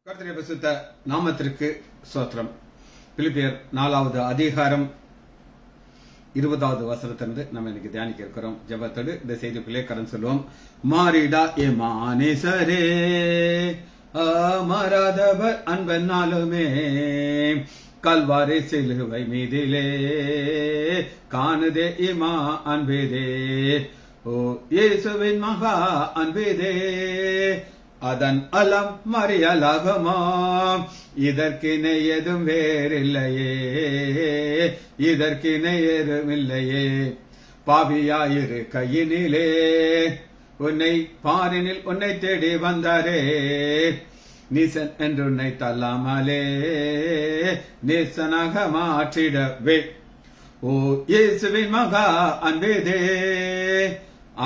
கர்த்தருடைய பரிசுத்த நாமத்திற்கு ஸ்தோத்திரம். பிலிப்பியர் 4வது அதிகாரம் 20வது வசனத்திலிருந்து நம்ம இன்னைக்கு தியானிக்க இருக்கிறோம். ஜெபத்தோடு இந்த செய்திக்குள்ளே கடந்து சொல்லுவோம். மாறிடா எமானேசரே மாறாதவர் அன்பனாலுமே கல்வாரி சிலுவை மீதிலே காணுதே இமா அன்பேதே ஓ இயேசுவின் மகா அன்பேதே அதன் அலம் மறியலாகுமாம் இதற்கிணை ஏதும் வேறில்லையே இதற்கிணை ஏதும் இல்லையே பாவியாயிரு கையினிலே உன்னை பாரினில் உன்னை தேடி வந்தாரே நீசன் என்று உன்னை தள்ளாமலே நேசனாக மாற்றிடவே ஓ இயேசுவின் மகா அன்பேதே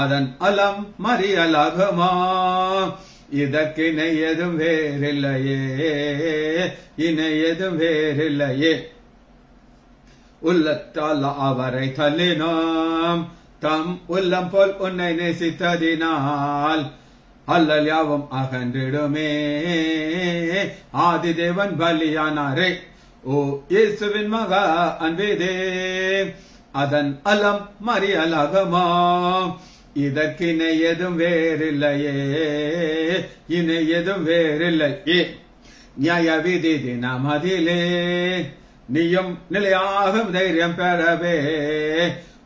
அதன் அலம் மறியலாகுமாம் இதற்கிணை ஏதும் வேறில்லையே இணை ஏதும் வேறில்லையே உள்ளத்தால் அவரை தள்ளினோம் தம் உள்ளம் போல் உன்னை நேசித்ததினால் அல்லல் யாவும் அகன்றிடுமே ஆதிதேவன் பலியானாரே ஓ இயேசுவின் மகா அன்பேதே அதன் அலம் மறியலாகுமாம் இதற்கிணை ஏதும் வேறில்லையே இணை ஏதும் வேறில்லையே நியாய விதி தினமதிலே நீயும் நிலையாக தைரியம் பெறவே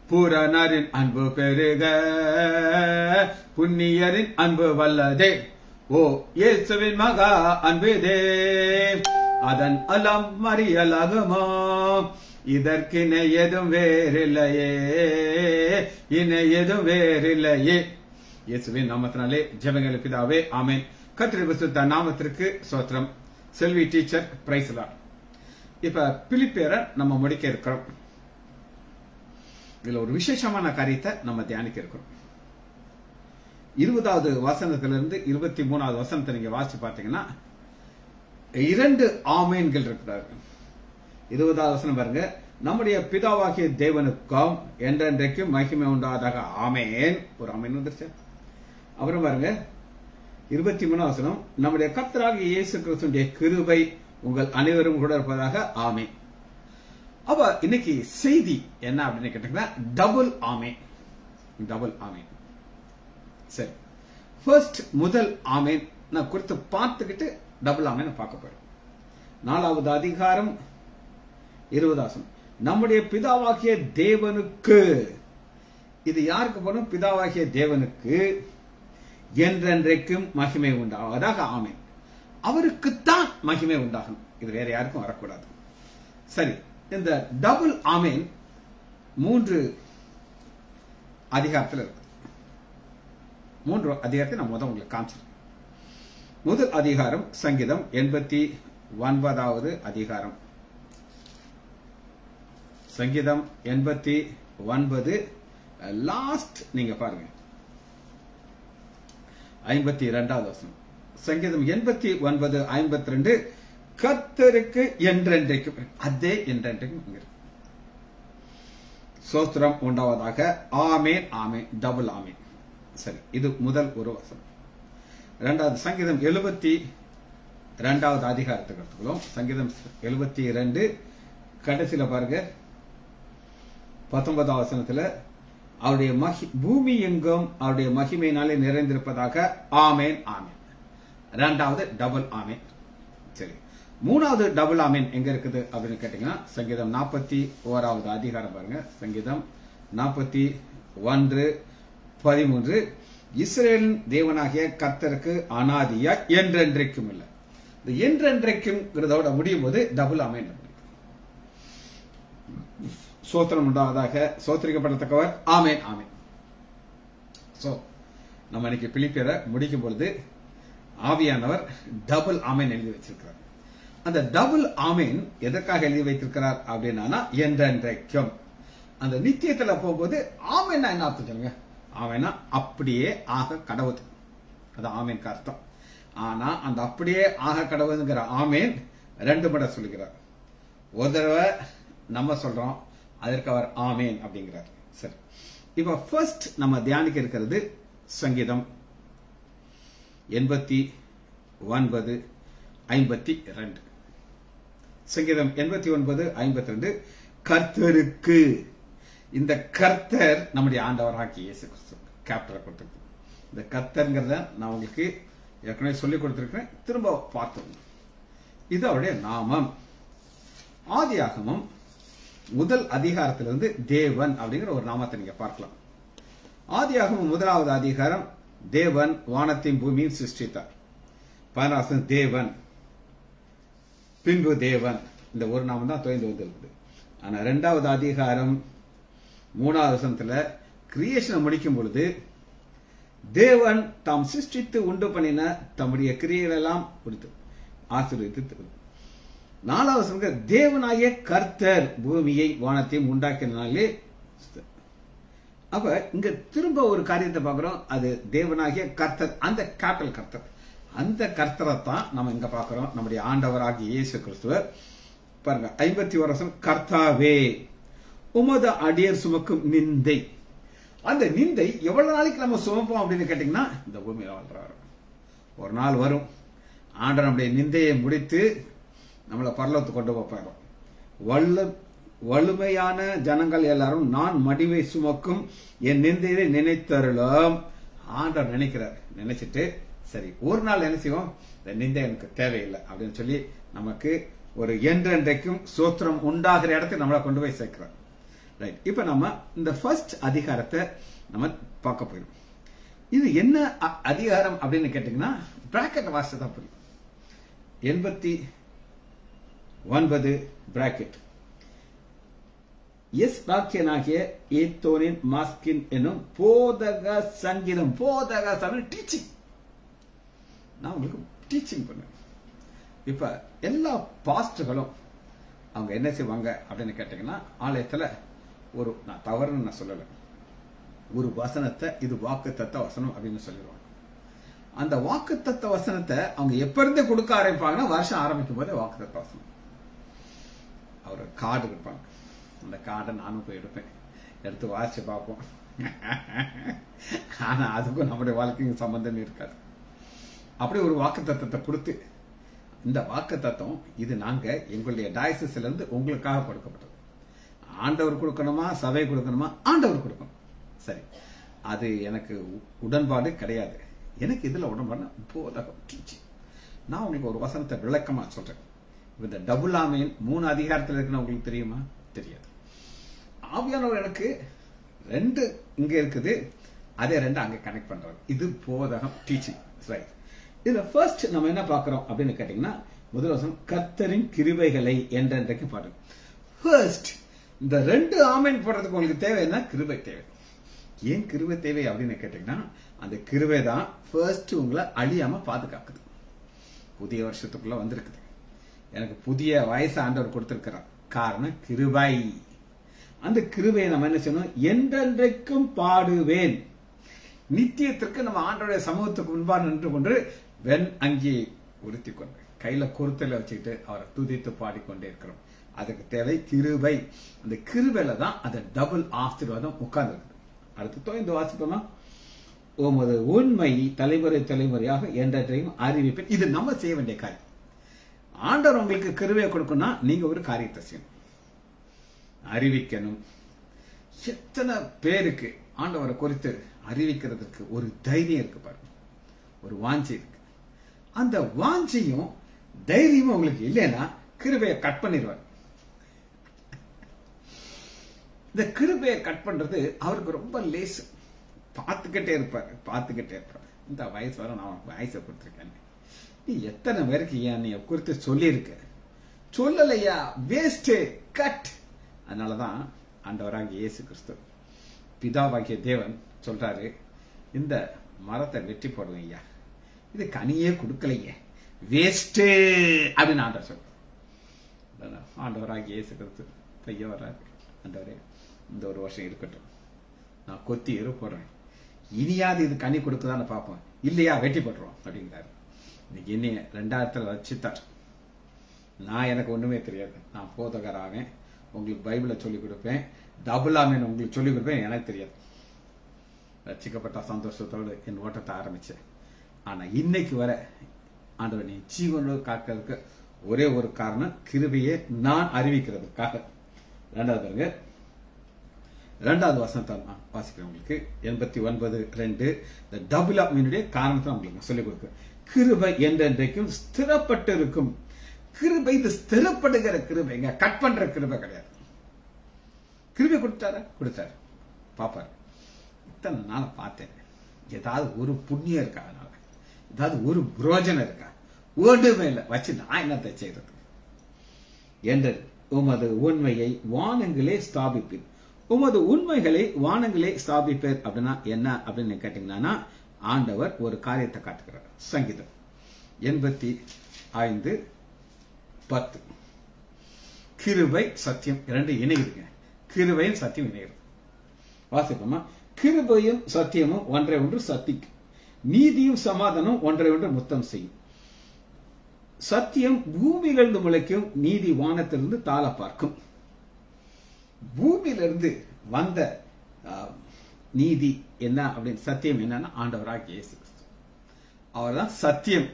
பூரணரின் அன்பு பெருக புண்ணியரின் அன்பு வல்லதே ஓ இயேசுவின் மகா அன்பேதே அதன் அலம் மறியலாகுமா இதற்கிணை ஏதும் வேறில்லையே இணை ஏதும் வேறில்லையே. இயேசுவின் நாமத்தினாலே ஜெபங்கள் பிதாவே, ஆமென். கர்த்தருடைய பரிசுத்த நாமத்திற்கு ஸ்தோத்திரம். செல்வி டீச்சர் பிரைஸ் தி லார்ட். இப்ப பிலிப்பியரை நம்ம முடிக்க இருக்கிறோம். இதுல ஒரு விசேஷமான காரியத்தை நம்ம தியானிக்க இருக்கிறோம். 20வது வசனத்திலிருந்து 23வது வசனத்தை நீங்க வாசிச்சு பார்த்தீங்கன்னா 2 ஆமேன்கள் இருக்கிறார். 20வது வசனம் பாருங்க. நம்முடைய பிதாவாகிய தேவனுக்கும் என்றென்றைக்கும் மகிமை உண்டாதாக ஆமேன். ஒரு ஆமேன் வந்துருச்சு. அப்புறம் பாருங்க 23வது வசனம். நம்முடைய கர்த்தராகிய இயேசு கிறிஸ்துவின் கிருபை உங்கள் அனைவரும் கூட இருப்பதாக ஆமேன். அப்ப இன்னைக்கு செய்தி என்ன அப்படின்னு கேட்டீங்கன்னா டபுள் ஆமேன். டபுள் ஆமேன். சரி, ஃபர்ஸ்ட் முதல் ஆமேன் நான் குறித்து பார்த்துக்கிட்டு டபுள் ஆமேன் பார்க்க போறோம். 4வது அதிகாரம் 20வது வசனம். நம்முடைய பிதாவாகிய தேவனுக்கு, இது யாருக்கு போனும்? பிதாவாகிய தேவனுக்கு என்றென்றைக்கும் மகிமை உண்டாவதாக ஆமேன். அவருக்குத்தான் மகிமை உண்டாகும், இது வேற யாருக்கும் வரக்கூடாது. சரி, இந்த டபுள் ஆமேன் 3 அதிகாரத்தில் இருக்கு. 3 அதிகாரத்தை நான் உங்களுக்கு காமிச்சிருக்கேன். முதல் அதிகாரம் சங்கீதம் 89வது அதிகாரம். சங்கீதம் 89 லாஸ்ட் நீங்க பாருங்க 52வது வசனம். சங்கீதம் 89 52 கர்த்தருக்கு என்றென்றைக்கும், அதே என்றென்றைக்கும் ஸ்தோத்திரம் உண்டாவதாக ஆமேன் ஆமேன் டபுள் ஆமேன். சரி, இது முதல் ஒரு வசனம். 2வது சங்கீதம் 72வது அதிகாரத்துக்கு எடுத்துக்கிறோம். சங்கீதம் 72 கடைசியில பாருங்க 19வது வசனத்துல அவருடைய பூமி எங்கும் அவருடைய மகிமையினாலே நிறைந்திருப்பதாக ஆமேன் ஆமேன். 2வது டபுள் ஆமேன். சரி, 3வது டபுள் ஆமேன் எங்க இருக்குது அப்படின்னு கேட்டீங்கன்னா சங்கீதம் 41வது அதிகாரம் பாருங்க. சங்கீதம் 41:13 இஸ்ரேலின் தேவனாகிய கர்த்தருக்கு அனாதியா என்றென்றைக்கும் இல்லை. இந்த என்றென்றைக்கும் முடியும் போது டபுள் ஆமேன். சோத்திரம் உண்டாவதாக, சோத்திரிக்கப்படத்தக்கவர் ஆமேன் ஆமேன். சோ நம்ம இன்னைக்கு பிலிப்பியரை முடிக்கும் பொழுது ஆவியானவர் டபுள் ஆமேன் எழுதி வச்சிருக்கிறார். அந்த டபுள் ஆமேன் எதற்காக எழுதி வைத்திருக்கிறார் அப்படின்னா என்றென்றைக்கும். அந்த நித்தியத்துல போகும்போது ஆமேன்னா என்ன அர்த்தம் சொல்லுங்க? ஆமேனா அப்படியே ஆக கடவுது, அது ஆமேன் அர்த்தம். ஆனா அந்த அப்படியே ஆக கடவுதுங்கிற ஆமேன் 2 முறை சொல்லுகிறார். ஒரு தடவை நம்ம சொல்றோம், அதற்கு அவர் ஆமேன் அப்படிங்கிறார். சரி, இப்ப ஃபர்ஸ்ட் நம்ம தியானிக்க இருக்கிறது சங்கீதம் 89 52. சங்கீதம் 89:52. கர்த்தருக்கு, இந்த கர்த்தர் நம்முடைய ஆண்டவராகிய இயேசு கிறிஸ்து கேப்டரை கொடுத்திருக்கு. இந்த கர்த்தர்ங்கிறத நான் உங்களுக்கு ஏற்கனவே சொல்லிக் கொடுத்திருக்கிறேன், திரும்ப பார்த்தோம். இது அவருடைய நாமம். ஆதியாகமம் 1 அதிகாரத்திலிருந்து தேவன் அப்படிங்கிற ஒரு நாமத்தை நீங்க பார்க்கலாம். ஆதியாகமம் 1வது அதிகாரம், தேவன் வானத்தையும் பூமியும் சிருஷ்டித்தார். 16 தேவன், பின்பு தேவன், இந்த ஒரு நாமம் தான் தொய்ந்து வந்திருக்குது. ஆனா 2வது அதிகாரம் 3வது வசனத்துல கிரியேஷனை முடிக்கும் பொழுது தேவன் தாம் சிருஷ்டித்து உண்டு பண்ணின தம்முடைய கிரியைகள் எல்லாம் கொடுத்து ஆசீர்வதித்து 4வது வசனம் தேவனாகிய கர்த்தர் பூமியை வானத்தையும் உண்டாக்கினாலே. அப்ப இங்க திரும்ப ஒரு காரியத்தை பார்க்கிறோம், அது தேவனாகிய கர்த்தர், அந்த கேபிட்டல் கர்த்தர். அந்த கர்த்தரை தான் நம்ம இங்க பார்க்கிறோம், நம்முடைய ஆண்டவராகிய இயேசு கிறிஸ்துவர். பாருங்க 51 வருஷம், கர்த்தாவே உமது அடியர் சுமக்கும் நிந்தை. அந்த நிந்தை எவ்வளவு நாளைக்கு நம்ம சுமப்போம் அப்படின்னு கேட்டீங்கன்னா, இந்த பூமியில வாழ்றாரு. ஒரு நாள் வரும், ஆண்டவர் நம்முடைய நிந்தையை முடித்து நம்மளை பரலோகத்துக்கு கொண்டு போப்பாரு. வலிமையான ஜனங்கள் எல்லாரும் நான் மடிவை சுமக்கும் என் நிந்தையை நினைத்தருளும். ஆண்டவர் நினைக்கிறார். நினைச்சிட்டு சரி ஒரு நாள் என்ன செய்வோம், இந்த நிந்தை எனக்கு தேவையில்லை அப்படின்னு சொல்லி நமக்கு ஒரு என்றென்றைக்கும் சோத்திரம் உண்டாகிற இடத்துக்கு நம்மளை கொண்டு போய் சேர்க்கிறார். ரைட், இப்ப நம்ம இந்த ஃபர்ஸ்ட் அதிகாரத்தை நம்ம பார்க்க போயிடும். இது என்ன அதிகாரம் அப்படின்னு கேட்டீங்கன்னா, பிராக்கெட் வாசிச்சு தான் புரியும். 89 பிராக்கெட். எஸ் ராக்கியனாகிய ஏத்தோனின் மாஸ்கின் என்னும் போதக சங்கீதம். போதக சங்கீதம் டீச்சிங். நான் உங்களுக்கு டீச்சிங் பண்ணேன். இப்ப எல்லா பாஸ்டர்களும் அவங்க என்ன செய்வாங்க அப்படின்னு கேட்டீங்கன்னா, ஆலயத்துல ஒரு, நான் தவறுன்னு நான் சொல்லல, ஒரு வசனத்தை இது வாக்குத்தத்த வசனம் அப்படின்னு சொல்லிடுவாங்க. அந்த வாக்குத்தத்த வசனத்தை அவங்க எப்ப இருந்தே கொடுக்க ஆரம்பிப்பாங்கன்னா, வருஷம் ஆரம்பிக்கும் போதே வாக்குத்தத்த வசனம். அவர் கார்டு கொடுப்பாங்க. அந்த கார்டை நானும் போய் எடுப்பேன், எடுத்து வாசிச்சு பார்ப்போம். ஆனா அதுக்கும் நம்முடைய வாழ்க்கையும் சம்பந்தம் இருக்காது. அப்படி ஒரு வாக்குத்தத்தத்தை கொடுத்து, இந்த வாக்குத்தத்தம் இது நாங்க எங்களுடைய டயசிஸ்ல இருந்து உங்களுக்காக கொடுக்கப்பட்டது. ஆண்டவர் கொடுக்கணுமா, சபை கொடுக்கணுமா? ஆண்டவர் கொடுக்கணும். சரி, அது எனக்கு உடன்பாடு கிடையாது. எனக்கு இதுல உடன்பாடு போதகம் டீச்சிங். நான் உங்களுக்கு ஒரு வசனத்தை விளக்கமா சொல்றேன். இந்த டபுள் ஆமீன் 3 அதிகாரத்தில் இருக்குன்னு உங்களுக்கு தெரியுமா? தெரியாது. ஆவியானவர் எனக்கு 2 இங்க இருக்குது, அதே 2 அங்க கனெக்ட் பண்றாரு. இது போதகம் டீச்சிங். ரைட், இதுல ஃபர்ஸ்ட் நம்ம என்ன பார்க்கிறோம் அப்படின்னு கேட்டீங்கன்னா, முதல் வசனம் கர்த்தரின் கிருபைகளை என்றென்றைக்கு பாருங்க. ஃபர்ஸ்ட் இந்த 2 ஆமீன் போடுறதுக்கு உங்களுக்கு தேவை என்ன? கிருபை தேவை. ஏன் கிருபை தேவை அப்படின்னு கேட்டீங்கன்னா, அந்த கிருபை தான் ஃபர்ஸ்ட் உங்களை அழியாம பாதுகாக்குது. புதிய வருஷத்துக்குள்ள வந்திருக்குது. எனக்கு புதிய வயசு ஆண்டவர் கொடுத்திருக்கிறார். காரணம் கிருபை. அந்த கிருபையை நம்ம என்ன செய்யணும்? என்றென்றைக்கும் பாடுவேன். நித்தியத்திற்கு நம்ம ஆண்டவருடைய சமூகத்துக்கு முன்பாக நின்று கொண்டு வெண் அங்கியை உறுத்தி கொண்டு கையில குறுத்தல வச்சுக்கிட்டு அவரை துதித்து பாடிக்கொண்டே இருக்கிறோம். அதுக்கு தேவை கிருபை. அந்த கிருபையில தான் அந்த டபுள் ஆசீர்வாதம் உட்கார்ந்து இருக்குது. அடுத்து தோய்ந்து வாசிப்போமா? உமது உண்மை தலைமுறை தலைமுறையாக என்றையும் அறிவிப்பேன். இது நம்ம செய்ய வேண்டிய காரியம். ஆண்டவர் உங்களுக்கு கிருபையை கொடுக்கணும்னா நீங்க ஒரு காரியத்தை செய்யணும், அறிவிக்கணும். எத்தனை பேருக்கு ஆண்டவரை குறித்து அறிவிக்கிறதுக்கு ஒரு தைரியம் இருக்கு பாருங்க, ஒரு வாஞ்சி இருக்கு. அந்த வாஞ்சியும் தைரியமும் உங்களுக்கு இல்லைன்னா கிருபையை கட் பண்ணிடுவார். இந்த கிருபையை கட் பண்றது அவருக்கு ரொம்ப லேஸ். பார்த்துக்கிட்டே இருப்பார். இந்த வயசு வர நான் உனக்கு வயசை கொடுத்துருக்கேன், நீ எத்தனை பேருக்கு நீ குறித்து சொல்லியிருக்க, சொல்லலையா, வேஸ்ட், கட். அதனாலதான் ஆண்டவராகிய இயேசு கிறிஸ்து பிதாவாகிய தேவன் சொல்றாரு, இந்த மரத்தை வெட்டி போடுவேன் ஐயா, இது கனியே கொடுக்கலையே, வேஸ்ட் அப்படின்னு ஆண்டவர் சொல்ற. ஆண்டவராகிய இயேசு கிறிஸ்து பையன் வர்றாரு, ஆண்டவரே இந்த ஒரு வருஷம் இருக்கட்டும், நான் கொத்தி எரு போடுறேன், இனியாவது இது கனி கொடுக்குதான்னு பார்ப்போம், இல்லையா வெட்டி போட்டுருவோம் அப்படிங்கிறாரு. இன்னைக்கு என்னைய 2000 வச்சுட்டார். நான் எனக்கு ஒண்ணுமே தெரியாது, நான் போதகராவேன், உங்களுக்கு பைபிளை சொல்லிக் கொடுப்பேன், டபுள் ஆமீன் உங்களுக்கு சொல்லிக் கொடுப்பேன், எனக்கு தெரியாது. ரட்சிக்கப்பட்ட சந்தோஷத்தோடு என் ஓட்டத்தை ஆரம்பிச்சேன். ஆனா இன்னைக்கு வர ஆண்டவர் நீ ஜீவனோடு காக்கிறதுக்கு ஒரே ஒரு காரணம் கிருபையை நான் அறிவிக்கிறதுக்காக. இரண்டாவது பாருங்க, இரண்டாவது வசனத்தை நான் வாசிக்கிறேன் உங்களுக்கு. 89:2 இந்த டபுள் ஆமீனுடைய காரணத்தை உங்களுக்கு சொல்லிக் கொடுக்கிறேன். கிருபை என்றென்றைக்கும் ஸ்திரப்பட்டு இருக்கும். கிருபை இது ஸ்திரப்படுகிற கிருபைங்க, கட் பண்ற கிருபை கிடையாது. கிருபை கொடுத்தாரு பாப்பாரு. இத்தனை நாள பார்த்தேன், ஏதாவது ஒரு புண்ணியம் இருக்கா, அதனால ஏதாவது ஒரு புரோஜனம் இருக்கா? ஒன்றுமே இல்லை, வச்சு நான் என்னத்தை செய்யறது என்று உமது உண்மையை வானங்களே ஸ்தாபிப்பேன். உமது உண்மைகளை வானங்களே ஸ்தாபிப்பேர் அப்படின்னா என்ன அப்படின்னு கேட்டீங்கன்னா, ஆண்டவர் ஒரு காரியத்தை காட்டுகிறார். சங்கீதம் 85:10 கிருபை சத்தியம் இரண்டு இணையுதுங்க. கிருபையும் சத்தியம் இணைகிறது. வாசிப்போமா? கிருபையும் சத்தியமும் ஒன்றை ஒன்று சத்திக்கும், நீதியும் சமாதானம் ஒன்றை ஒன்று முத்தம் செய்யும். சத்தியம் பூமியிலிருந்து முளைக்கும், நீதி வானத்திலிருந்து தாழ பார்க்கும். பூமியிலிருந்து வந்த நீதி என்ன அப்படின்னு, சத்தியம் என்னன்னா ஆண்டவராக இயேசு கிறிஸ்து. அவர் தான் சத்தியம்.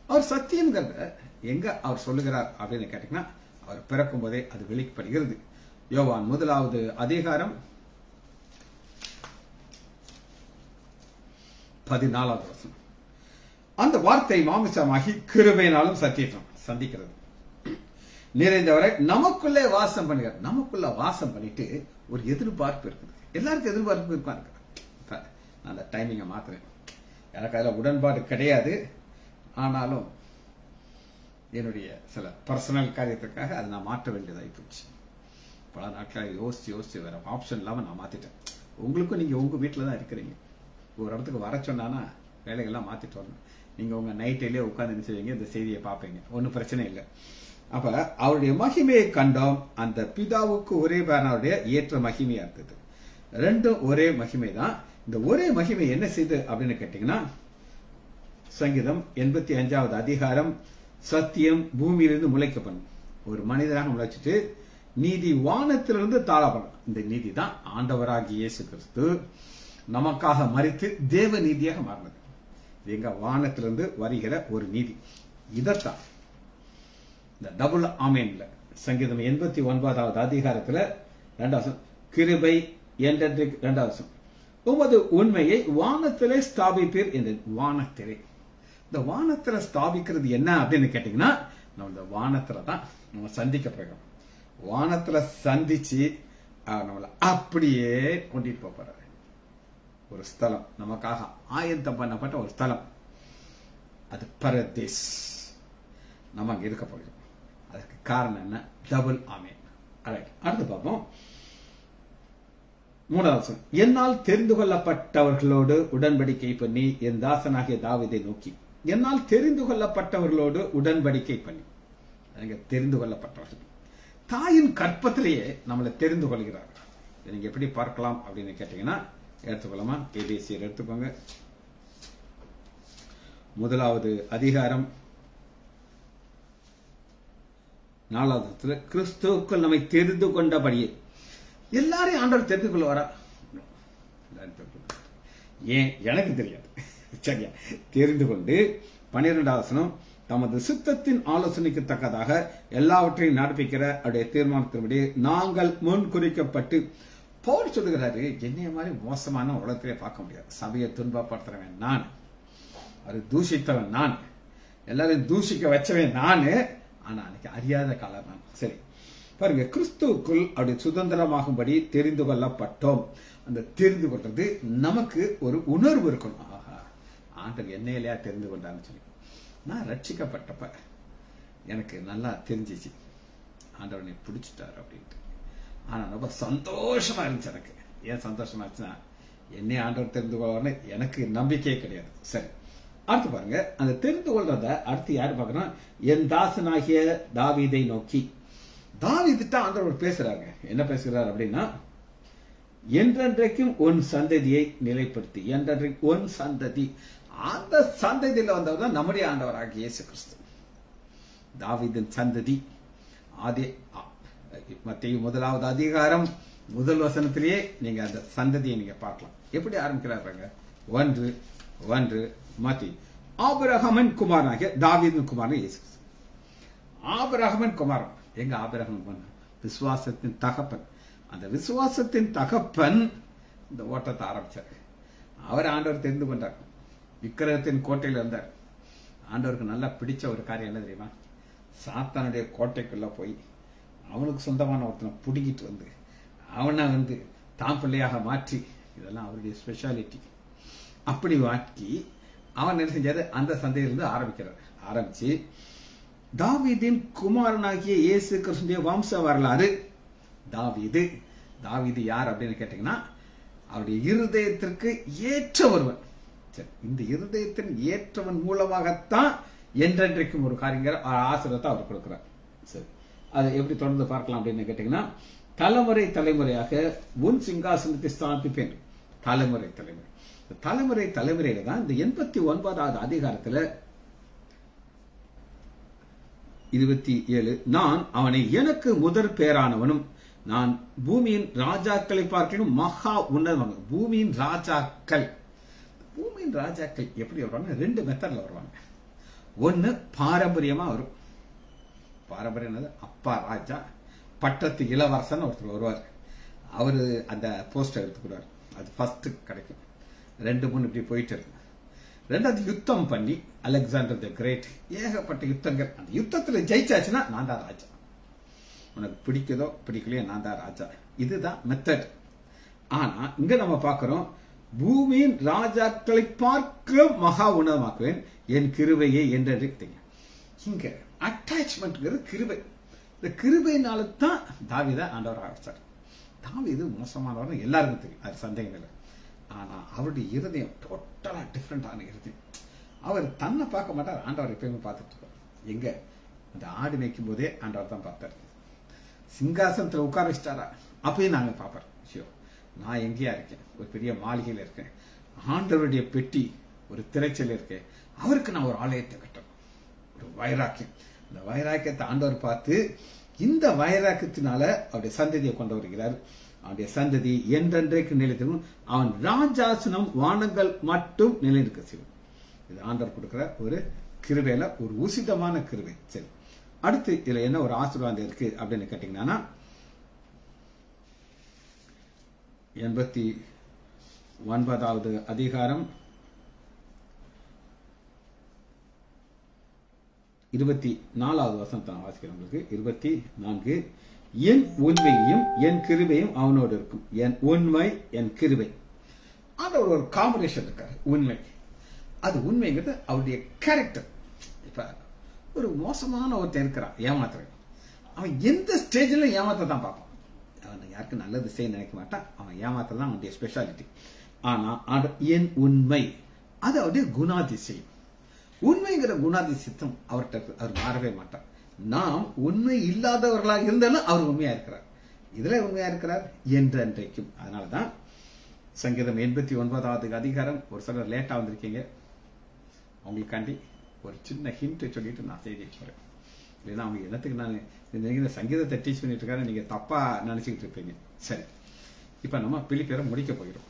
அவர் சத்தியம்ங்கிறத எங்க அவர் சொல்லுகிறார் அப்படின்னு கேட்டீங்கன்னா, அவர் பிறக்கும் போதே அது வெளிப்படுகிறது. யோவான் 1வது அதிகாரம் 14வது வசனம். அந்த வார்த்தை மாமிசமாகி கிருபையினாலும் சத்தியத்திலும் சந்திக்கிறது நிறைந்தவரை நமக்குள்ளே வாசம் பண்ணுகிறார். நமக்குள்ள வாசம் பண்ணிட்டு ஒரு எதிர்பார்ப்பு இருக்குது. எல்லாருக்கும் எதிர்பார்ப்பு இருப்பாங்க. நான் அந்த டைமிங்கை மாத்துறேன். எனக்கு அதில் உடன்பாடு கிடையாது. ஆனாலும் என்னுடைய சில பர்சனல் காரியத்துக்காக அதை நான் மாற்ற வேண்டியதாகி போச்சு. பல நாட்களாக யோசிச்சு வேற ஆப்ஷன் இல்லாமல் நான் மாத்திட்டேன். உங்களுக்கும் நீங்க உங்க வீட்டில் தான் இருக்கிறீங்க. ஒரு இடத்துக்கு வர சொன்னானா வேலைகள்லாம் மாத்திட்டு வரணும். நீங்க உங்க நைட்டிலே உட்கார்ந்து நினைச்சுவீங்க, இந்த செய்தியை பார்ப்பீங்க, ஒன்னும் பிரச்சனை இல்லை. அப்ப அவருடைய மகிமையை கண்டோம். அந்த பிதாவுக்கு ஒரே பேரனுடைய ஏற்ற மகிமையா இருந்தது. ரெண்டும் ஒரே மகிமை தான். இந்த ஒரே மகிமை என்ன செய்து அப்படின்னு கேட்டீங்கன்னா, சங்கீதம் 85வது அதிகாரம், சத்தியம் பூமியிலிருந்து முளைக்கப்படும். ஒரு மனிதராக முளைச்சிட்டு நீதி வானத்திலிருந்து தாழப்படும். இந்த நீதி தான் ஆண்டவராகிய இயேசு கிறிஸ்து நமக்காக மரித்து தேவ நீதியாக மாறினது. இது எங்க வானத்திலிருந்து வருகிற ஒரு நீதி. இதத்தான் இந்த டபுள் ஆமேன்ல சங்கீதம் 89வது அதிகாரத்துல 2வது கிருபை என்றென்றைக்கு 2வது உமது உண்மையை வானத்திலே ஸ்தாபிப்பீர் என்று. வானத்திலே, இந்த வானத்துல ஸ்தாபிக்கிறது என்ன அப்படின்னு கேட்டீங்கன்னா, நம்ம இந்த வானத்துல தான் நம்ம சந்திக்க போகிறோம். வானத்துல சந்திச்சு நம்மள அப்படியே கொண்டிட்டு போறாரு. ஒரு ஸ்தலம் நமக்காக ஆயத்தம் பண்ணப்பட்ட ஒரு ஸ்தலம், அது பரதேஸ். நம்ம அங்க இருக்க போகிறோம். அதுக்கு காரணம் என்ன? டபுள் ஆமேன். அடுத்து பார்ப்போம். 3வது என்னால் தெரிந்து கொள்ளப்பட்டவர்களோடு உடன்படிக்கை பண்ணி என் தாசனாகிய தாவீதை நோக்கி. என்னால் தெரிந்து கொள்ளப்பட்டவர்களோடு உடன்படிக்கை பண்ணி. தெரிந்து கொள்ளப்பட்டவர்கள் தாயின் கற்பத்திலேயே நம்மளை தெரிந்து கொள்கிறார். நீங்க எப்படி பார்க்கலாம் அப்படின்னு கேட்டீங்கன்னா, எடுத்துக்கொள்ளமா? ஏபிசியர் எடுத்துக்கோங்க. 1வது அதிகாரம் 4வது கிறிஸ்துவுக்குள் நம்மை தெரிந்து கொண்டபடியே. எல்லாரையும் ஆண்டவர் தெரிந்து கொள்வாரா? ஏன் எனக்கு தெரியாது. சரியா? தெரிந்து கொண்டு 12வது தமது சித்தத்தின் ஆலோசனைக்கு தக்கதாக எல்லாவற்றையும் நடப்பிக்கிற அவருடைய தீர்மானத்தின்படி நாங்கள் முன் குறிக்கப்பட்டு. பவுல் சொல்லுகிறாரு, என்னைய மாதிரி மோசமான உலகத்திலே பார்க்க முடியாது. சபையை துன்பப்படுத்துறவன் நான், அது தூஷித்தவன் நான், எல்லாரையும் தூஷிக்க வச்சவன் நானு. ஆனா அன்னைக்கு அறியாத காலம் நான். சரி பாருங்க, கிறிஸ்துவுக்குள் அப்படி சுதந்திரமாகும்படி தெரிந்து கொள்ளப்பட்டோம். அந்த தெரிந்து கொள்றது நமக்கு ஒரு உணர்வு இருக்கணும். ஆஹா, ஆண்டவர் என்னையிலையா தெரிந்து கொண்டான்னு சொல்லி. நான் ரட்சிக்கப்பட்டப்ப எனக்கு நல்லா தெரிஞ்சிச்சு, ஆண்டவனை பிடிச்சிட்டாரு அப்படின்ட்டு. ஆனா ரொம்ப சந்தோஷமா இருந்துச்சு எனக்கு. ஏன் சந்தோஷமா இருந்துச்சுன்னா, என்னை ஆண்டவர் தெரிந்து கொள்வார்னு எனக்கு நம்பிக்கையே கிடையாது. சரி, அடுத்து பாருங்க, அந்த தெரிந்து கொள்றத அடுத்து யாரு பார்க்கணும்? என் தாசனாகிய தாவீதை நோக்கி. தாவீதுட்ட ஆண்டவர் பேசுறாங்க. என்ன பேசுகிறார் அப்படின்னா, என்றென்றைக்கும் உன் சந்ததியை நிலைப்படுத்தி. என்றென்றைக்கும் உன் சந்ததி. அந்த சந்ததியில வந்தவர் தான் நம்முடைய ஆண்டவராகிய இயேசு கிறிஸ்து. தாவீதின் சந்ததி. மத்தேயு 1வது அதிகாரம் 1 வசனத்திலேயே நீங்க அந்த சந்ததியை நீங்க பார்க்கலாம். எப்படி ஆரம்பிக்கிறாங்க? 1 மத்தேயு ஆபிரகாமின் குமாரனாகிய தாவீதின் குமாரன் இயேசு. ஆபிரகாமின் குமாரன் எங்க? ஆபிரகாமின் குமாரன் விசுவாசத்தின் தகப்பன். அந்த விசுவாசத்தின் தகப்பன் இந்த ஓட்டத்தை ஆரம்பிச்சார். அவர் ஆண்டவர் தெரிந்து கொண்டார். விக்கிரகத்தின் கோட்டையில் இருந்தார். ஆண்டவருக்கு நல்லா பிடிச்ச ஒரு காரியம் என்ன தெரியுமா? சாத்தானுடைய கோட்டைக்குள்ள போய் அவனுக்கு சொந்தமான ஒருத்தனை பிடிக்கிட்டு வந்து அவனை தான் பிள்ளையாக மாற்றி, இதெல்லாம் அவருடைய ஸ்பெஷாலிட்டி. அப்படி மாற்றி அவன் என்ன செஞ்சாரு? அந்த சந்தையிலிருந்து ஆரம்பிச்சு தாவீதின் குமாரனாகிய இயேசு கிறிஸ்துவின் வம்ச வரலாறு. தாவீது யார் அப்படின்னு கேட்டீங்கன்னா, அவருடைய இருதயத்திற்கு ஏற்ற ஒருவன். இந்த இருதயத்தின் ஏற்றவன் மூலமாகத்தான் என்றென்றைக்கும் ஒரு காரியங்கிற ஆசீர்வாதத்தை அவர் கொடுக்கிறார். சரி, அதை எப்படி தொடர்ந்து பார்க்கலாம் அப்படின்னு கேட்டீங்கன்னா, தலைமுறையாக உன் சிங்காசனத்தை ஸ்தாபிப்பேன். தலைமுறையில தான் இந்த 89வது அதிகாரத்துல 27, நான் அவனை எனக்கு முதற் பேரானவனும் நான் பூமியின் ராஜாக்களை பார்க்கணும் மகா உன்னதமாக. பூமியின் ராஜாக்கள் எப்படி வருவாங்க? 2 மெத்தட்ல வருவாங்க. ஒன்னு பாரம்பரியமா வரும். பாரம்பரியம் அப்பா ராஜா, பட்டத்து இளவரசன் ஒருத்தர் வருவார். அவரு அந்த போஸ்டர் எடுத்துக்கிறார். அது ஃபர்ஸ்ட் கிடைக்கும். 2-3 இப்படி போயிட்டு இருக்கு. 2வது யுத்தம் பண்ணி அலெக்சாண்டர் தி கிரேட் ஏகப்பட்ட யுத்தங்கள். அந்த யுத்தத்துல ஜெயிச்சாச்சுன்னா நான் தான் ராஜா. உனக்கு பிடிக்குதோ பிடிக்கலையோ நான் தான் ராஜா. இதுதான் மெத்தட். ஆனா இங்க நம்ம பார்க்கிறோம், பூமியின் ராஜாக்களை பார்க்க மகா உணவமாக்குவேன் என் கிருபையை என்று. இங்க அட்டாச்மெண்ட் கிருபை. இந்த கிருபையினால தான் தாவீதை ஆண்டவர் ஆரம்பிச்சார். தாவீது மோசமானவர் எல்லாருக்கும் தெரியும், அது சந்தேகம் இல்லை. ஆனா அவருடைய இருதயம் டோட்டலா டிஃப்ரெண்டான இருதயம். அவர் தன்னை பார்க்க மாட்டார், ஆண்டவர் எப்பயுமே பார்த்துட்டு இருப்பார். எங்க? அந்த ஆடு மேய்க்கும் போதே ஆண்டவர் தான் பார்த்தார். சிங்காசனத்துல உட்கார வச்சிட்டாரா அப்பயும் நாங்க பார்ப்பார். நான் எங்கேயா இருக்கேன்? ஒரு பெரிய மாளிகையில இருக்கேன். ஆண்டவருடைய பெட்டி ஒரு திரைச்சல் இருக்கேன். அவருக்கு நான் ஒரு ஆலயத்தை கட்டணும். ஒரு வைராக்கியம். இந்த வைராக்கியத்தை ஆண்டவர் பார்த்து இந்த வைராக்கியத்தினால அவருடைய சந்ததியை கொண்டு வருகிறார். அவனுடைய சந்ததி என்றென்றைக்கு நிலைத்திருக்கும். அவன் ராஜாசனம் வானங்கள் மட்டும் நிலைநிற்க செய்யும். இது ஆண்டவர் கொடுக்கிற ஒரு கிருபையில ஒரு உசிதமான கிருபை. சரி, அடுத்து இதுல என்ன ஒரு ஆசீர்வாதம் இருக்கு அப்படின்னு கேட்டீங்கன்னா, 89வது அதிகாரம் 24வது வசனத்தை நான் வாசிக்கிறேன் உங்களுக்கு. 24, என் உண்மையும் என் கிருபையும் அவனோடு இருக்கும். என் உண்மை என் கிருபை. ஆண்டவர் ஒரு காம்பினேஷன் இருக்காரு. உண்மை, அது உண்மைங்கிறது அவருடைய கேரக்டர். இப்ப ஒரு மோசமான ஒருத்தன் இருக்கிறான், ஏமாத்துறேன். அவன் எந்த ஸ்டேஜ்ல ஏமாத்த தான் பார்ப்பான். அவன் யாருக்கு நல்லது செய்ய நினைக்க மாட்டான். அவன் ஏமாத்தலாம் அவனுடைய ஸ்பெஷாலிட்டி. ஆனா என் உண்மை அது அவருடைய குணாதிசயம். உண்மைங்கிற குணாதிசயம் அவர்கிட்ட அவர் மாறவே மாட்டார். நாம் உண்மை இல்லாதவர்களாக இருந்தாலும் அவர் உண்மையா இருக்கிறார். இதுல உண்மையா இருக்கிறார் என்றென்றைக்கும். அதனாலதான் சங்கீதம் 89வது அதிகாரம், ஒரு சிலர் லேட்டா வந்திருக்கீங்க, அவங்களுக்காண்டி ஒரு சின்ன ஹிண்ட் சொல்லிட்டு நான் செய்தி போறேன். இல்லைன்னா அவங்க என்னத்துக்கு நான் இந்த சங்கீதத்தை டீச் பண்ணிட்டு இருக்காரு நீங்க தப்பா நினைச்சுக்கிட்டு இருப்பீங்க. சரி, இப்ப நம்ம பிலிப்பியரை முடிக்க போகிறோம்.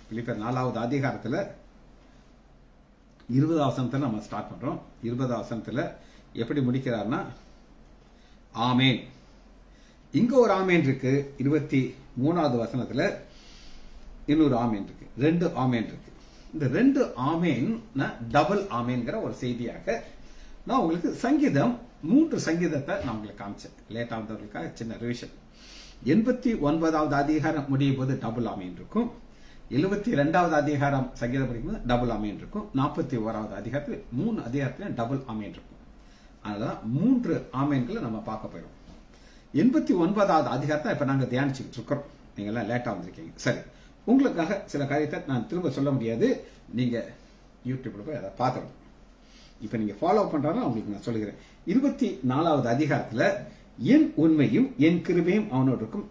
பிலிப்பியர் 4வது அதிகாரத்துல 20வது வசனத்துல நம்ம ஸ்டார்ட் பண்றோம். 20வது வசனத்துல எப்படி முடிக்கிறார்னா, ஆமேன். இங்க ஒரு ஆமேன் இருக்கு. 23வது வசனத்துல இன்னொரு ஆமேன் இருக்கு. 2 ஆமேன் இருக்கு. இந்த 2 ஆமேன் டபுள் ஆமேன்கிற ஒரு செய்தியாக நான் உங்களுக்கு சங்கீதம் 3 சங்கீதத்தை நான் உங்களுக்கு காமிச்சேன். லேட்டா வந்தவர்களுக்காக சின்ன ரிவிஷன். 89வது அதிகாரம் முடியும் போது டபுள் ஆமேன் இருக்கும். 72வது அதிகாரம் சங்கீதம் படிக்கும்போது டபுள் ஆமேன் இருக்கும். 41வது அதிகாரத்தில் 3 அதிகாரத்துல டபுள் ஆமேன் இருக்கும். அதனால 3 ஆமேன்களை நம்ம பார்க்க போயிடும். 89வது அதிகாரத்தை இப்ப நாங்க தியானிச்சுக்கிட்டு இருக்கோம். நீங்க எல்லாம் லேட்டா வந்திருக்கீங்க. சரி, உங்களுக்காக சில காரியத்தை நான் திரும்ப சொல்ல முடியாது. நீங்க யூடியூப்ல போய் அதை பார்த்துடும். இப்ப நீங்க ஃபாலோ பண்றாலும் உங்களுக்கு நான் சொல்லுகிறேன். 24வது அதிகாரத்துல என் உண்மையும் என் கிருபையும் அவனோடு இருக்கும்.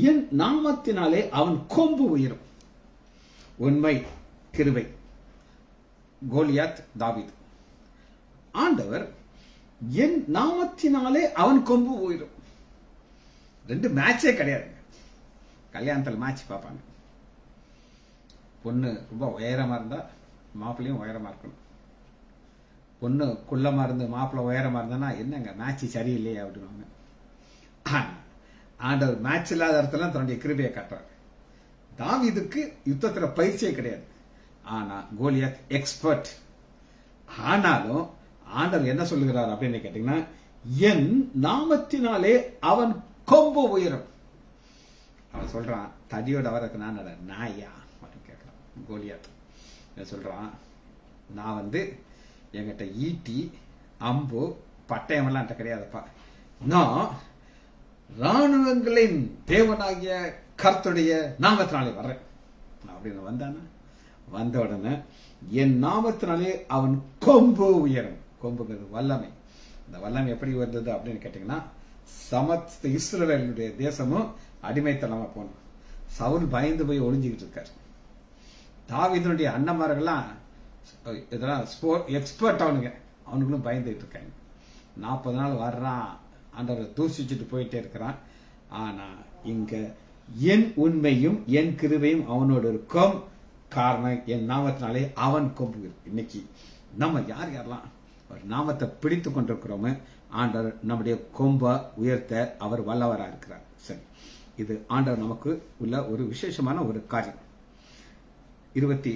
என் நாமத்தினாலே அவன் கொம்பு உயரும். உண்மை, கிருபை. கோலியாத், தாவீது. ஆண்டவர் என் நாமத்தினாலே அவன் கொம்பு உயரும். 2 மேட்சே கிடையாது. கல்யாணத்தில் மேட்ச் பார்ப்பாங்க. பொண்ணு ரொம்ப உயரமா இருந்தா மாப்பிள்ளையும் உயரமா இருக்கணும். பொண்ணு குள்ளமா இருந்து மாப்பிள்ள உயரமா இருந்தானா என்னங்க மேட்ச் சரியில்லையே அப்படின்னு. ஆண்டவர் மேட்ச் இல்லாத இடத்துல தன்னுடைய கிருபையை காட்டுறாரு. தாவீதுக்கு யுத்தத்துல பயிற்சியே கிடையாது, ஆனா கோலியாத் எக்ஸ்பர்ட். ஆனாலும் ஆண்டவர் என்ன சொல்லுகிறார் அப்படின்னு கேட்டீங்கன்னா, என் நாமத்தினாலே அவன் கொம்பு உயரும். அவன் சொல்றான், தடியோட வரக்கு நான் நாயா அப்படின்னு கேட்கிறான். கோலியாத் சொல்றான், நான் என்கிட்ட ஈட்டி அம்பு பட்டயம் எல்லாம் கிடையாதுப்பா, நான் ராணுவங்களின் தேவனாகிய கர்த்தருடைய நாமத்தினாலே வர்றேன் அப்படின்னு வந்தானா. வந்த உடனே என் நாமத்தினாலே அவன் கொம்பு உயரும். கொம்புங்கிறது வல்லமை. இந்த வல்லமை எப்படி வந்தது அப்படின்னு கேட்டீங்கன்னா, சமஸ்த இஸ்ரவேலுடைய தேசமும் அடிமைத்தனமா போனோம். சவுல் பயந்து போய் ஒளிஞ்சுக்கிட்டு இருக்காரு. தாவீதுடைய அண்ணன்மார்கள்லாம் இதெல்லாம் எக்ஸ்பர்ட் அவனுங்களும் பயந்துட்டு இருக்காங்க. 40 நாள் வர்றான், ஆண்டவரை தூசிச்சுட்டு போயிட்டே இருக்கிறான். ஆனா இங்க என் உண்மையும் என் கிருபையும் அவனோடு இருக்கும். காரணம் என் நாமத்தினாலே அவன் கொம்பு. இன்னைக்கு நம்ம யார் யாரெல்லாம் ஒரு நாமத்தை பிடித்து கொண்டிருக்கிறோமோ ஆண்டவர் நம்முடைய கொம்பை உயர்த்த அவர் வல்லவரா இருக்கிறார். சரி, இது ஆண்டவர் நமக்கு உள்ள ஒரு விசேஷமான ஒரு காரியம். 25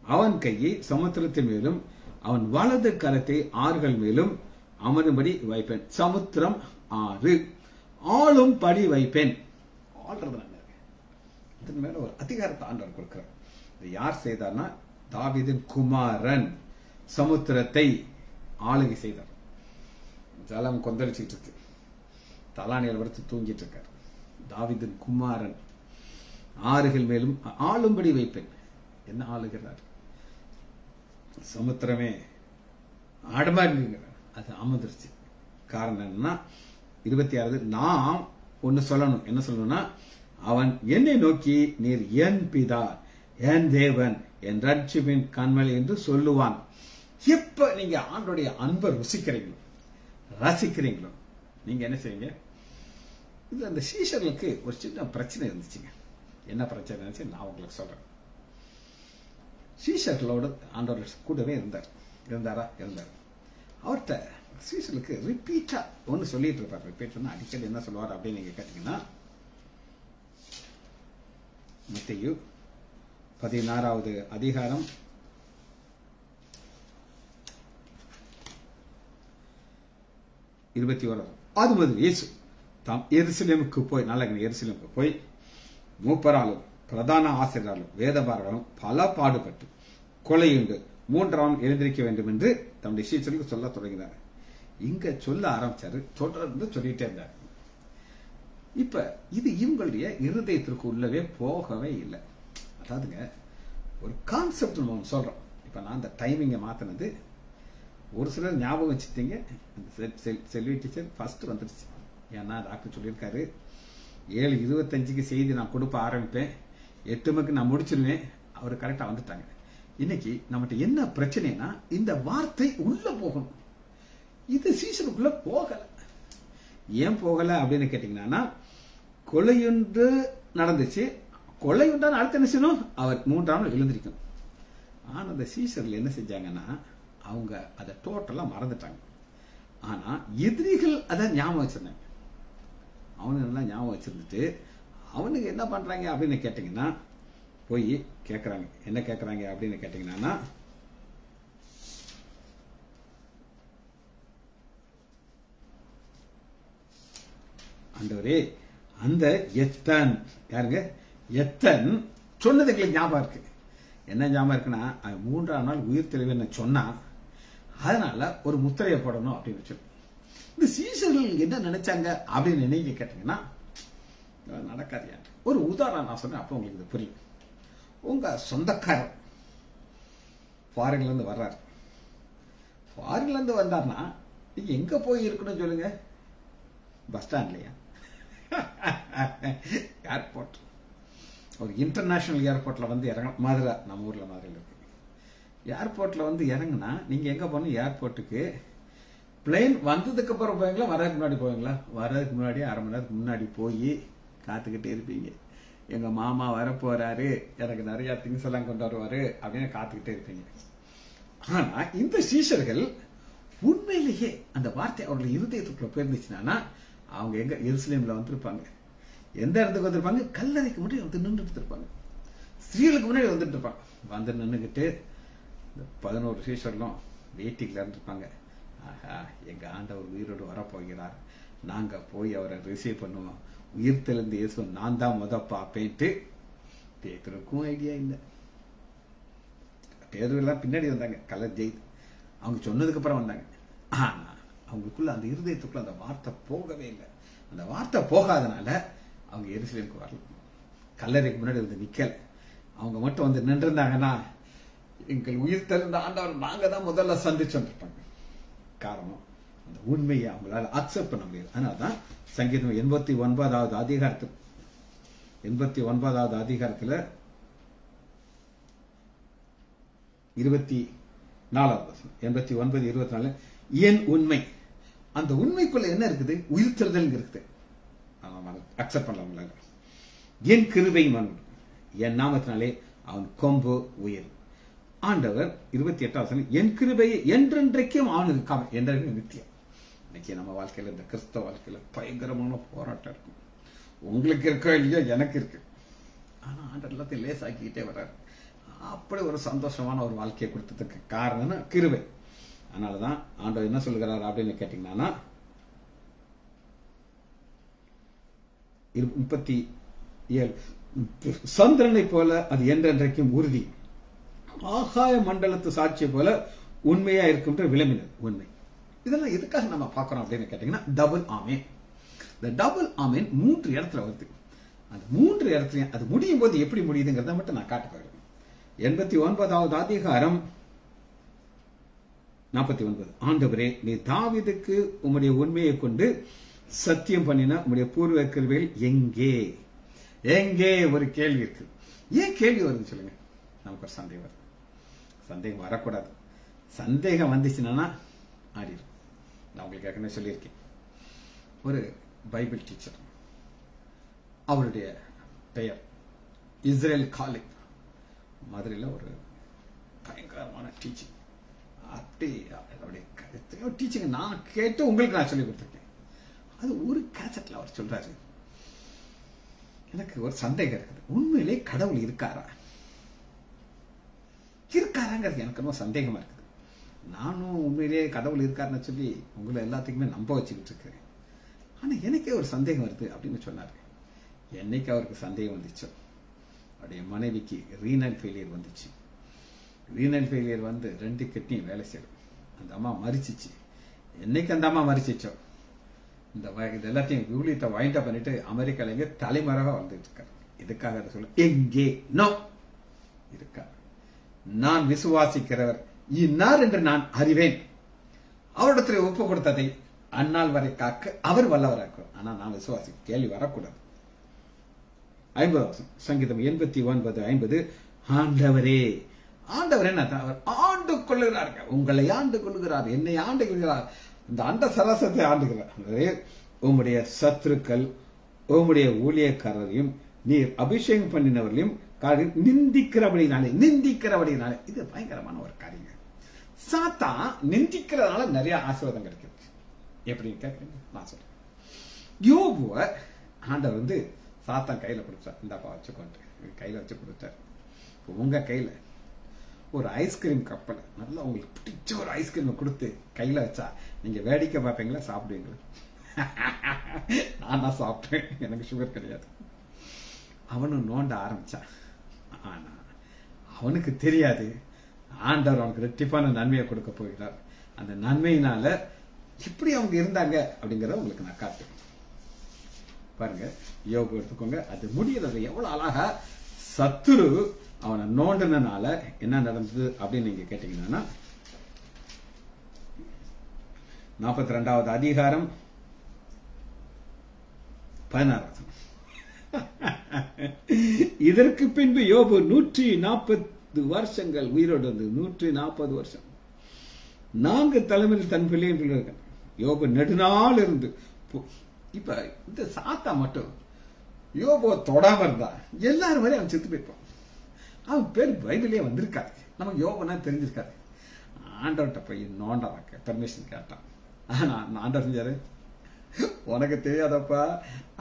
அவன் கையை சமுத்திரத்தின் மேலும் அவன் வலது கரத்தை ஆறுகள் மேலும் அமரும்படி வைப்பேன். சமுத்திரம் ஆறு ஆளும் படி வைப்பேன். ஆள்றது இதன் மேல ஒரு அதிகாரத்தை ஆண்டவர் கொடுக்கிறார். இது யார் செய்தார்னா, தாவீதின் குமாரன் சமுத்திரத்தை ஆளுகை செய்தார். ஜலம் கொந்தளிச்சுட்டு இருக்கு, தலானியல் வறுத்து தூங்கிட்டு இருக்கார். தாவீதின் குமாரன் ஆறுகள் மேலும் ஆளும்படி வைப்பேன். என்ன ஆளுகிறார்? சமுத்திரமே ஆடமாடுங்கிறார், அது அமர்ந்துருச்சு. காரணம் என்னன்னா 26 நாம் ஒன்னு சொல்லணும். என்ன சொல்லணும்னா, அவன் என்னை நோக்கி நீர் என் பிதா என் தேவன் என் ரட்சிப்பின் கண்மலை என்று சொல்லுவான். எப்ப நீங்க ஆண்டோடைய அன்பை ருசிக்கிறீங்களோ ரசிக்கிறீங்களோ நீங்க என்ன செய்வீங்க? இது அந்த சீஷர்களுக்கு ஒரு சின்ன பிரச்சனை இருந்துச்சுங்க. என்ன பிரச்சனை இருந்துச்சு நான் உங்களுக்கு சொல்றேன். சீஷர்களோட ஆண்டவர் கூடவே இருந்தாரா? அவர்கிட்ட சீஷர்களுக்கு ரிப்பீட்டா ஒன்னு சொல்லிட்டு இருப்பார். ரிப்பீட் அடிக்கடி என்ன சொல்லுவார் அப்படின்னு நீங்க கேட்டீங்கன்னா, மத்தேயு 16வது அதிகாரம் 21. அது முதல் இயேசு தாம் எருசலேமுக்கு போய் மூப்பராலும் பிரதான ஆசிரியராலும் வேதபாரர்களும் பல பாடுபட்டு கொலையுண்டு 3ஆம் எழுந்திருக்க வேண்டும் என்று தம்முடைய சீஷர்களுக்கு சொல்ல தொடங்கினார். இங்க சொல்ல ஆரம்பிச்சாரு, தொடர்ந்து சொல்லிட்டே இருந்தார். இப்ப இது இவங்களுடைய இருதயத்திற்கு உள்ளவே போகவே இல்லை. அதாவதுங்க ஒரு கான்செப்ட் நம்ம சொல்றோம். இப்ப நான் அந்த டைமிங்க மாத்தினது ஒரு சிலர் ஞாபகம் வச்சுட்டீங்க. செல்வி டீச்சர் ஃபர்ஸ்ட் வந்துடுச்சு. ஏன்னா டாக்டர் சொல்லியிருக்காரு 7:25க்கு செய்தி நான் கொடுப்ப ஆரம்பிப்பேன், 8 மணிக்கு நான் முடிச்சிருவேன். அவர் கரெக்டா வந்துட்டாங்க. இன்னைக்கு நம்மகிட்ட என்ன பிரச்சனைனா, இந்த வார்த்தை உள்ள போகணும். இது சீசனுக்குள்ள போகல. ஏன் போகல அப்படின்னு கேட்டீங்கன்னா, கொலையுண்டு நடந்துச்சு. கொலையுண்டான அடுத்த என்ன செய்யணும்? அவர் 3ஆம் எழுந்திருக்கணும். ஆனா அந்த சீசர்கள் என்ன செஞ்சாங்கன்னா, அவங்க அதை டோட்டலா மறந்துட்டாங்க. ஆனா எதிரிகள் அதை ஞாபகம் வச்சிருந்தாங்க. அவனுக்கு நல்லா ஞாபகம் வச்சிருந்துட்டு அவனுக்கு என்ன பண்றாங்க அப்படின்னு கேட்டீங்கன்னா, போய் கேட்கறாங்க. என்ன கேட்கறாங்க அப்படின்னு கேட்டீங்கன்னா, ஆண்டவரே அந்த எத்தன் யாருங்க? எத்தன் சொன்னது எங்களுக்கு ஞாபகம் இருக்கு. என்ன ஞாபகம் இருக்குன்னா, 3ஆம் நாள் உயிர் தெளிவுன்னு சொன்னா அதனால ஒரு முத்திரையை போடணும் அப்படின்னு சொல்லி. இந்த சீசர்கள் என்ன நினைச்சாங்க அப்படின்னு நீங்க கேட்டீங்கன்னா, நடக்காதியா. ஒரு உதாரணம் நான் சொன்னேன், அப்ப உங்களுக்கு இது புரியும். உங்க சொந்தக்காரர் ஃபாரின்ல இருந்து வர்றாரு. ஃபாரின்ல இருந்து வந்தார்னா நீங்க எங்க போய் இருக்கணும் சொல்லுங்க? பஸ் ஸ்டாண்ட்லயா? ஏர்போர்ட். ஒரு இன்டர்நேஷனல் ஏர்போர்ட்ல வந்து இறங்க மதுரை, நம்ம ஊர்ல மதுரையில் இருக்கு. ஏர்போர்ட்ல வந்து இறங்குனா நீங்க எங்க போகணும்? ஏர்போர்ட்டுக்கு பிளேன் வந்ததுக்கு அப்புறம் போவீங்களா, வர்றதுக்கு முன்னாடி போவீங்களா? வர்றதுக்கு முன்னாடி 1/2 மணி நேரத்துக்கு முன்னாடி போய் காத்துக்கிட்டே இருப்பீங்க. எங்க மாமா வரப்போறாரு, எனக்கு நிறைய திங்ஸ் எல்லாம் கொண்டு வருவாரு அப்படின்னு காத்துக்கிட்டே இருப்பீங்க. ஆனா இந்த சீஷர்கள் உண்மையிலேயே அந்த வார்த்தை அவர்கள் இருதயத்துக்குள்ள போயிருந்துச்சுன்னா அவங்க எங்க எருசலேம்ல வந்திருப்பாங்க. எந்த இடத்துக்கு வந்திருப்பாங்க? கல்லறைக்கு முன்னாடி வந்து நின்றுட்டு இருப்பாங்க. ஸ்திரீகளுக்கு முன்னாடி வந்துட்டு இருப்பாங்க. வந்து நின்றுகிட்டு இந்த 11 சீஷர்களும் வெயிட்டிங்ல இருந்திருப்பாங்க. ஆஹா, எங்க ஆண்டவர் உயிரோடு வரப்போகிறார், நாங்க போய் அவரை ரிசீவ் பண்ணுவோம், உயிர் தெளிந்த இயேசு நான் தான் முத பார்ப்பேன்ட்டு. பேதுருக்கும் ஐடியா இல்லை. பேதுரு எல்லாம் பின்னாடி வந்தாங்க, கலர் ஜெயித் அவங்க சொன்னதுக்கு அப்புறம் வந்தாங்க. ஆனா அவங்களுக்குள்ள அந்த இருதயத்துக்குள்ள அந்த வார்த்தை போகவே இல்லை. அந்த வார்த்தை போகாதனால அவங்க எருசலேமுக்கு வரல, கல்லறைக்கு முன்னாடி வந்து நிக்கல. அவங்க மட்டும் வந்து நின்று இருந்தாங்கன்னா எங்கள் உயிர் தெளிந்த ஆண்டவர் நாங்க தான் முதல்ல சந்திச்சுருப்பாங்க. காரணம் அந்த உண்மையை அவங்களால அக்செப்ட் பண்ண முடியாது. அதனாலதான் சங்கீதம் 89வது அதிகாரத்தில் 89வது அதிகாரத்துல 24வது வசனம் 89:24 என் உண்மை, அந்த உண்மைக்குள்ள என்ன இருக்குது? உயிர் தெளிதல் இருக்குது. அக்செப்ட் பண்ணல. என் கிருபை மண், என் நாமத்தினாலே அவன் கொம்பு உயிர். ஆண்டவர் 28வது வசனம் என் கிருபையை என்றென்றைக்கும் அவனுக்கு காம, என்றைக்கும் நித்தியம். இன்னைக்கு நம்ம வாழ்க்கையில இந்த கிறிஸ்தவ வாழ்க்கையில பயங்கரமான போராட்டம் இருக்கும். உங்களுக்கு இருக்கோ இல்லையோ, எனக்கு இருக்கு. ஆனா ஆண்டவர் எல்லாத்தையும் லேசாக்கிட்டே வர்றாரு. அப்படி ஒரு சந்தோஷமான ஒரு வாழ்க்கையை கொடுத்ததுக்கு காரணம் கிருபை. அதனாலதான் ஆண்டவர் என்ன சொல்லுகிறார் அப்படின்னு கேட்டீங்கன்னா 37 சந்திரனை போல அது என்றென்றைக்கும் உறுதி, ஆகாய மண்டலத்து சாட்சியை போல உண்மையா இருக்கும் விளம்பினது உண்மை. இதெல்லாம் எதுக்காக நம்ம பார்க்கிறோம் அப்படின்னு கேட்டீங்கன்னா டபுள் ஆமேன். இந்த டபுள் ஆமேன் 3 இடத்துல வருது. அந்த 3 இடத்துலயும் அது முடியும் போது எப்படி முடியுதுங்கிறத மட்டும் நான் காட்ட போகிறேன். 89வது அதிகாரம் 49 ஆண்டவரே, நீ தாவீதுக்கு உம்முடைய உண்மையை கொண்டு சத்தியம் பண்ணின உம்முடைய பூர்வ கிருபையில் எங்கே எங்கே ஒரு கேள்வி இருக்கு. ஏன் கேள்வி வருது சொல்லுங்க? நமக்கு ஒரு சந்தேகம் வருது. சந்தேகம் வரக்கூடாது. சந்தேகம் வந்துச்சுன்னா ஆடிடும். நான் உங்களுக்கு ஏற்கனவே சொல்லியிருக்கேன், ஒரு பைபிள் டீச்சர், அவருடைய பெயர் இஸ்ரேல் காலிப், மதுரையில் ஒரு பயங்கரமான டீச்சிங். அப்படி அவருடைய டீச்சிங் நான் கேட்டு உங்களுக்கு நான் சொல்லி கொடுத்துருக்கேன். அது ஒரு கேசட்ல அவர் சொல்றாரு, எனக்கு ஒரு சந்தேகம் இருக்குது, உண்மையிலே கடவுள் இருக்காராங்கிறது எனக்கு ரொம்ப சந்தேகமா இருக்குது. நானும் உண்மையிலேயே கடவுள் இருக்காருன்னு சொல்லி உங்களை எல்லாத்துக்குமே நம்ப வச்சுக்கிட்டு இருக்கிறேன். ஆனா எனக்கே ஒரு சந்தேகம் வருது அப்படின்னு சொன்னாரு. என்னைக்கு அவருக்கு சந்தேகம் வந்துச்சோ, அவருடைய மனைவிக்கு ரீனல் ஃபெயிலியர் வந்துச்சு. ரீனல் ஃபெயிலியர் வந்து 2 கிட்னியும் வேலை செய்யும். அந்த அம்மா மரிச்சிச்சு. என்னைக்கு அந்த அம்மா மரிச்சிச்சோ, இந்த எல்லாத்தையும் வியூலியத்தை வைண்ட் அப் பண்ணிட்டு அமெரிக்கால தலைமறைவா வந்துட்டு இருக்காரு. எதுக்காக அதை சொல்ல? எங்கே நோ இருக்கா, நான் விசுவாசிக்கிறவர் இன்னார் என்று நான் அறிவேன், அவரிடத்தில் ஒப்பு கொடுத்ததை அந்நாள் வரை காக்க அவர் வல்லவராக்கும். ஆனா நான் விசுவாசி கேள்வி வரக்கூடாது. 50 சங்கீதம் 89:50 ஆண்டவரே, ஆண்டவர் என்ன? அவர் ஆண்டு கொள்ளுகிறார், உங்களை ஆண்டு கொள்ளுகிறார், என்னை ஆண்டு கொள்கிறார், இந்த அண்ட சராசரத்தை ஆண்டுகிறார். உம்முடைய சத்துருக்கள் உம்முடைய ஊழியக்காரரையும் நீர் அபிஷேகம் பண்ணினவர்களையும் நிந்திக்கிறபடினாலே. இது பயங்கரமான ஒரு காரியம். சாத்தான் நிந்திக்கிறதுனால நிறைய ஆசீர்வாதம் கிடைக்கிறது. எப்படின்னு கேட்கறீங்க? நான் சொல்றேன். யோபுவ ஆண்டவர் வந்து சாத்தான் கையில கொடுத்தார், இந்தாப்பா வச்சுக்கொண்டு கையில வச்சு கொடுத்தார். உங்க கையில ஒரு ஐஸ்கிரீம் கப்பல், நல்லா உங்களுக்கு பிடிச்ச ஒரு ஐஸ்கிரீம் கொடுத்து கையில வச்சா நீங்க வேடிக்கை பார்ப்பீங்களா, சாப்பிடுவீங்களா? நான் சாப்பிட்டேன், எனக்கு சுகர் கிடையாது. அவனும் நோண்ட ஆரம்பிச்சான். ஆனா அவனுக்கு தெரியாது ஆண்டவர் அவனுக்கு ரெட்டிப்பான நன்மையை கொடுக்க போகிறார். அந்த நன்மையினால எப்படி அவங்க இருந்தாங்க அப்படிங்கறத உங்களுக்கு நான் காட்டுறேன். பாருங்க, யோபு எடுத்துக்கோங்க. அது முடியறது எவ்வளவு அழகா. சத்துரு அவனை நோண்டினால என்ன நடந்தது அப்படின்னு நீங்க கேட்டீங்கன்னா 42வது அதிகாரம் 16. இதற்கு பின்பு யோபு 140 வருஷங்கள் உயிரோடு வந்து 140 வருஷம் 4 தலைமையில் தன் பிள்ளைகள் யோபு நெடுநாள் இருந்து. இப்ப இந்த சாத்தா மட்டும் யோபோ தொடாம இருந்தான் எல்லாரும் மாதிரி அவன் செத்து போயிருப்பான். அவன் பேர் பைபிளே வந்திருக்காது, நமக்கு யோபனா தெரிஞ்சிருக்காது. ஆண்டவர்கிட்ட போய் நோண்டாக்க பெர்மிஷன் கேட்டான். ஆனா ஆண்டவர் செஞ்சாரு, உனக்கு தெரியாதப்பா.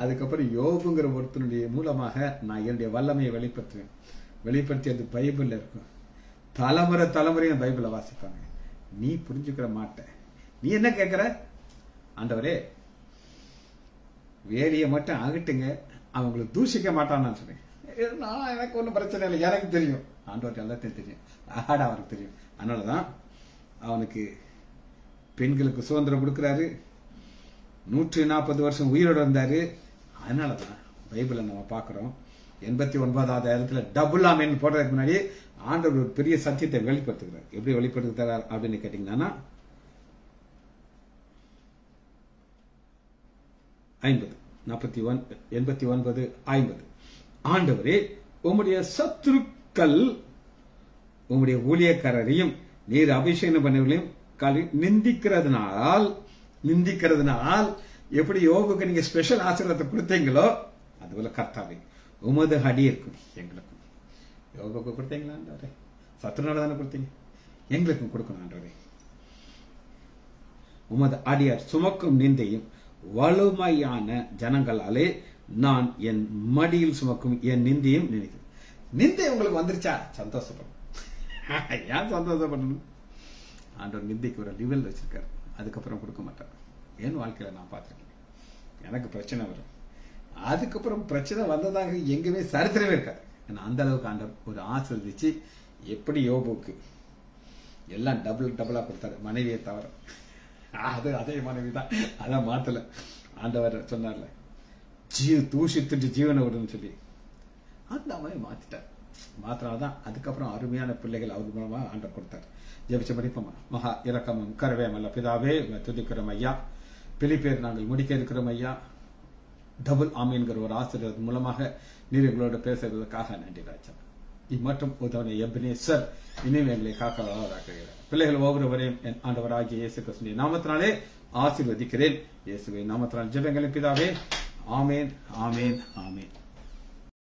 அதுக்கப்புறம் யோபுங்கிற ஒருத்தனுடைய மூலமாக நான் என்னுடைய வல்லமையை வெளிப்படுத்தி அது பைபிள்ல இருக்கும். தலைமுறையும் பைபிள வாசிப்பாங்க. நீ புரிஞ்சுக்கிற மாட்ட. நீ என்ன கேட்கிற? ஆண்டவரே வேலியை மட்டும் ஆகட்டுங்க, அவங்களுக்கு தூஷிக்க மாட்டான்னு சொன்னேன். எனக்கு ஒன்றும் பிரச்சனை இல்லை, எனக்கு தெரியும். ஆண்டவருக்கு எல்லாத்தையும் தெரியும், ஆடா அவருக்கு தெரியும். அதனாலதான் அவனுக்கு பெண்களுக்கு சுதந்திரம் கொடுக்கிறாரு. 140 வருஷம் உயிரோடு வந்தாரு. அதனாலதான் பைபிளை நம்ம பார்க்கிறோம். 89வது இடத்துல டபுள் ஆமேன் போடுறதுக்கு முன்னாடி ஆண்டவர் ஒரு பெரிய சத்தியத்தை வெளிப்படுத்துகிறார். எப்படி வெளிப்படுத்துகிறார் அப்படின்னு கேட்டீங்கன்னா 89:50 ஆண்டவரே உம்முடைய சத்துருக்கள் உம்முடைய ஊழியக்காரரையும் நீர் அபிஷேகம் பண்ணவர்களையும் நிந்திக்கிறதுனால் எப்படி யோபுக்கு நீங்க ஸ்பெஷல் ஆசீர்வாதத்தை கொடுத்தீங்களோ அதுபோல கர்த்தாவே உமது அடி இருக்கும் எங்களுக்கும். யோபுக்கு கொடுத்தீங்களா ஆண்டவரே? சத்துருனால தானே கொடுத்தீங்க, எங்களுக்கும் கொடுக்கணும் ஆண்டவரே. உமது அடியார் சுமக்கும் நிந்தையும் வலுமையான ஜனங்களாலே நான் என் மடியில் சுமக்கும் என் நிந்தையும் நினைக்கிறேன். நிந்தை உங்களுக்கு வந்துருச்சா? சந்தோஷப்படும். ஏன் சந்தோஷப்படணும்? ஆண்டவர் நிந்தைக்கு ஒரு லெவல் வச்சிருக்காரு, அதுக்கப்புறம் கொடுக்க மாட்டார். என் வாழ்க்கையில நான் பார்த்திருக்கேன். எனக்கு பிரச்சனை வரும், அதுக்கப்புறம் பிரச்சனை வந்ததாக எங்குமே சரித்திரமே இருக்காது. அந்த அளவுக்கு ஆண்டவர் ஒரு ஆசீர்வதிச்சு எப்படி யோபுக்கு எல்லாம் டபுளா கொடுத்தாரு, மனைவியை தவிர. அது அதே மனைவி தான், அதான் மாத்தல. ஆண்டவர் சொன்னார்ல, தூஷித்துட்டு ஜீவனை விடுன்னு சொல்லி அந்த மாதிரி மாத்திட்டார். மாத்தினால்தான் அதுக்கப்புறம் அருமையான பிள்ளைகள் அவர் மூலமா ஆண்டவர் கொடுத்தார். ஜெபிச்ச படிப்போமா? மகா இரக்கமும் கருவேமல்ல பிதாவே துதிக்கிறோம் ஐயா. பிலிப்பியர் நாங்கள் முடிக்க இருக்கிறோம் ஐயா. டபுள் ஆமீன்கிற ஒரு ஆசிரியர் மூலமாக நீர் எங்களோட பேசுறதுக்காக நன்றி ராஜா. இம்மட்டும் உதவனை எபினேசர் இனிமே எங்களை காக்கலாகிறார். பிள்ளைகள் ஒவ்வொருவரையும் என் ஆண்டவராகிய இயேசு கிறிஸ்துவின் நாமத்தினாலே ஆசீர்வதிக்கிறேன். இயேசுவின் நாமத்தினால் ஜெபங்களின் பிதாவே. ஆமேன், ஆமேன், ஆமேன்.